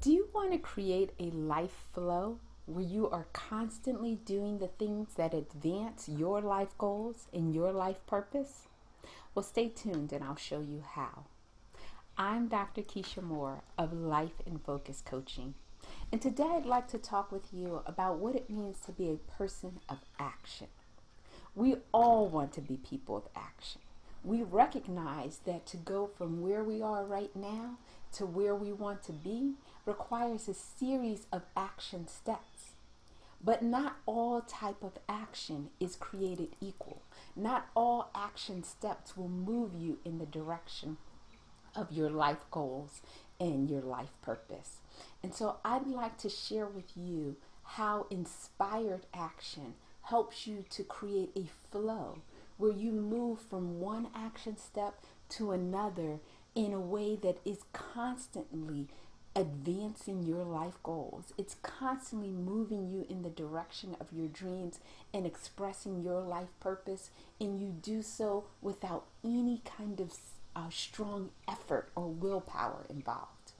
Do you want to create a life flow where you are constantly doing the things that advance your life goals and your life purpose? Well, stay tuned and I'll show you how. I'm Dr. Keisha Moore of Life in Focus Coaching. And today I'd like to talk with you about what it means to be a person of action. We all want to be people of action. We recognize that to go from where we are right now to where we want to be requires a series of action steps. But not all type of action is created equal. Not all action steps will move you in the direction of your life goals and your life purpose. And so I'd like to share with you how inspired action helps you to create a flow where you move from one action step to another in a way that is constantly advancing your life goals. It's constantly moving you in the direction of your dreams and expressing your life purpose, and you do so without any kind of strong effort or willpower involved.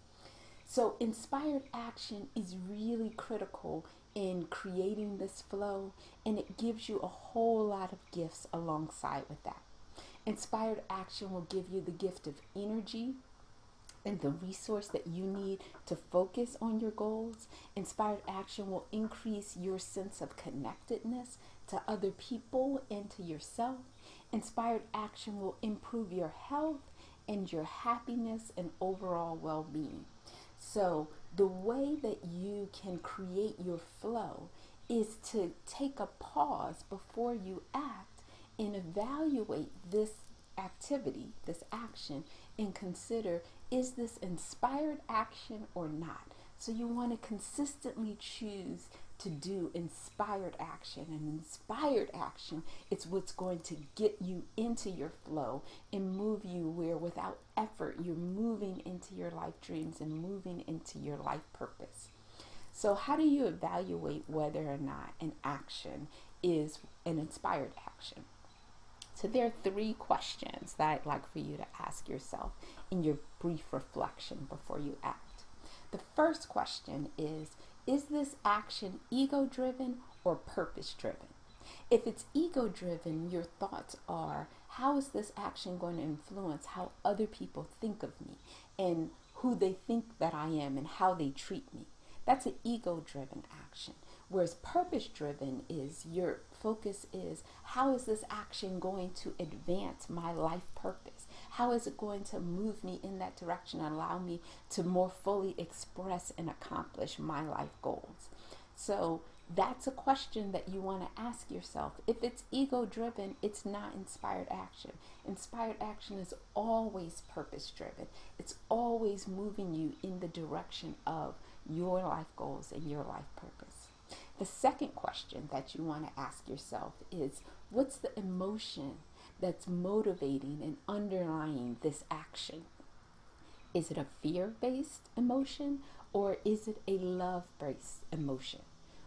So inspired action is really critical in creating this flow, and it gives you a whole lot of gifts alongside with that. Inspired action will give you the gift of energy and the resource that you need to focus on your goals. Inspired action will increase your sense of connectedness to other people and to yourself. Inspired action will improve your health and your happiness and overall well-being. So the way that you can create your flow is to take a pause before you act and evaluate this activity, this action, and consider, is this inspired action or not? So you want to consistently choose to do inspired action. And inspired action is what's going to get you into your flow and move you where without effort you're moving into your life dreams and moving into your life purpose. So how do you evaluate whether or not an action is an inspired action? So there are three questions that I'd like for you to ask yourself in your brief reflection before you act. The first question is this action ego-driven or purpose-driven? If it's ego-driven, your thoughts are, how is this action going to influence how other people think of me and who they think that I am and how they treat me? That's an ego-driven action. Whereas purpose-driven is your focus is, how is this action going to advance my life purpose? How is it going to move me in that direction and allow me to more fully express and accomplish my life goals? So that's a question that you want to ask yourself. If it's ego-driven, it's not inspired action. Inspired action is always purpose-driven. It's always moving you in the direction of your life goals and your life purpose. The second question that you want to ask yourself is, what's the emotion that's motivating and underlying this action? Is it a fear-based emotion or is it a love-based emotion?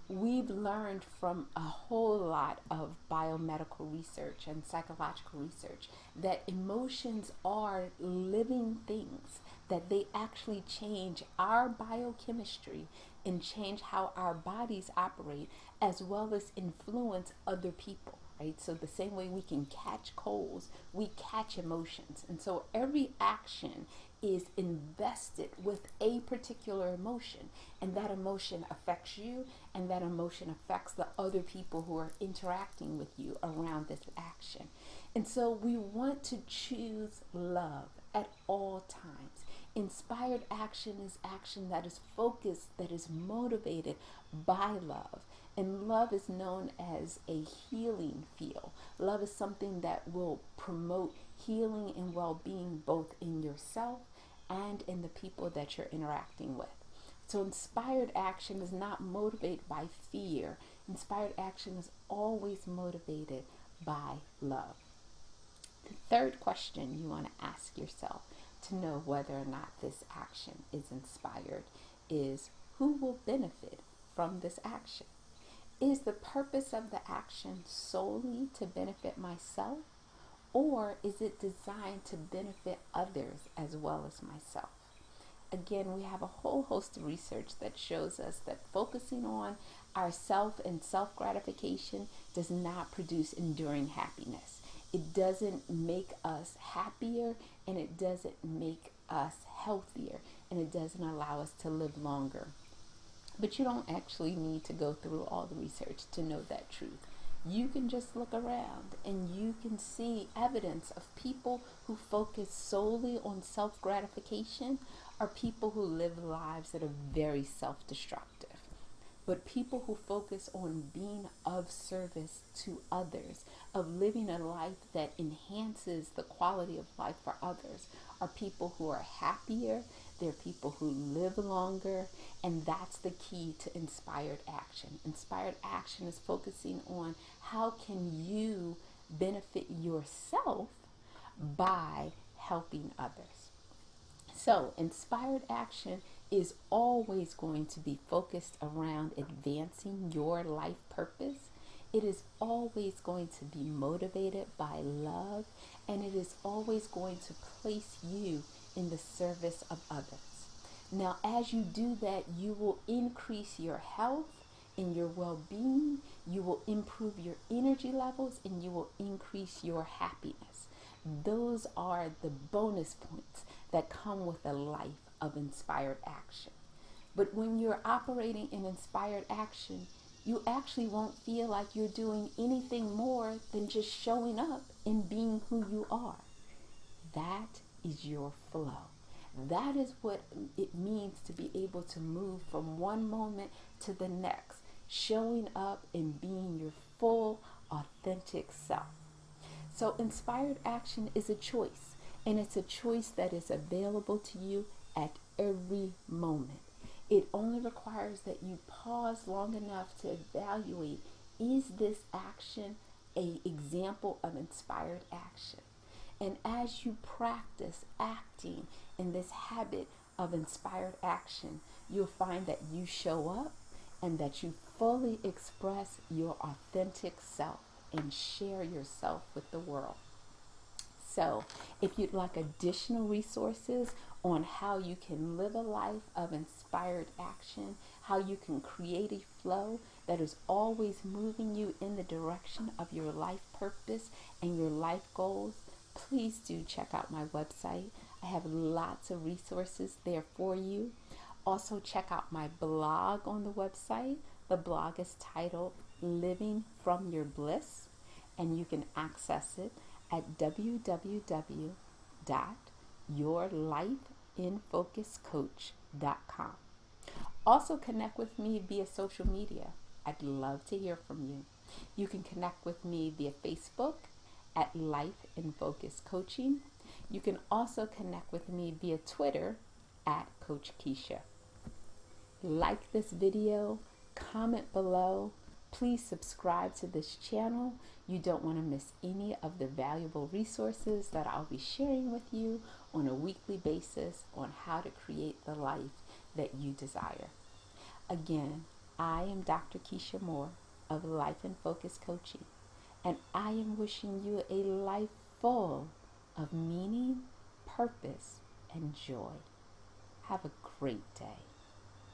We've learned from a whole lot of biomedical research and psychological research that emotions are living things, that they actually change our biochemistry and change how our bodies operate, as well as influence other people, right? So the same way we can catch colds, we catch emotions. And so every action is invested with a particular emotion, and that emotion affects you, and that emotion affects the other people who are interacting with you around this action. And so we want to choose love at all times. Inspired action is action that is focused, that is motivated by love. And love is known as a healing feel. Love is something that will promote healing and well-being both in yourself and in the people that you're interacting with. So inspired action is not motivated by fear. Inspired action is always motivated by love. The third question you want to ask yourself to know whether or not this action is inspired is, who will benefit from this action? Is the purpose of the action solely to benefit myself, or is it designed to benefit others as well as myself? again, we have a whole host of research that shows us that focusing on ourself and self gratification does not produce enduring happiness. It doesn't make us happier, and it doesn't make us healthier, and it doesn't allow us to live longer. But you don't actually need to go through all the research to know that truth. You can just look around and you can see evidence of people who focus solely on self gratification are people who live lives that are very self destructive. But people who focus on being of service to others, of living a life that enhances the quality of life for others, are people who are happier, they're people who live longer, and that's the key to inspired action. Inspired action is focusing on how can you benefit yourself by helping others. So, inspired action is always going to be focused around advancing your life purpose. It is always going to be motivated by love, and it is always going to place you in the service of others. Now, as you do that, you will increase your health and your well-being, you will improve your energy levels, and you will increase your happiness. Those are the bonus points that come with a life of inspired action. But when you're operating in inspired action, you actually won't feel like you're doing anything more than just showing up and being who you are. That is your flow. That is what it means to be able to move from one moment to the next, showing up and being your full, authentic self. So inspired action is a choice, and it's a choice that is available to you at every moment. It only requires that you pause long enough to evaluate, is this action an example of inspired action? And as you practice acting in this habit of inspired action, you'll find that you show up and that you fully express your authentic self and share yourself with the world. So, if you'd like additional resources on how you can live a life of inspired action, how you can create a flow that is always moving you in the direction of your life purpose and your life goals, please do check out my website. I have lots of resources there for you. Also, check out my blog on the website. The blog is titled Living from Your Bliss, and you can access it at www.yourlifeinfocuscoach.com. Also, connect with me via social media. I'd love to hear from you. You can connect with me via Facebook at Life in Focus Coaching. You can also connect with me via Twitter at Coach Keisha. Like this video, comment below. Please subscribe to this channel. You don't want to miss any of the valuable resources that I'll be sharing with you on a weekly basis on how to create the life that you desire. Again, I am Dr. Keisha Moore of Life in Focus Coaching, and I am wishing you a life full of meaning, purpose, and joy. Have a great day.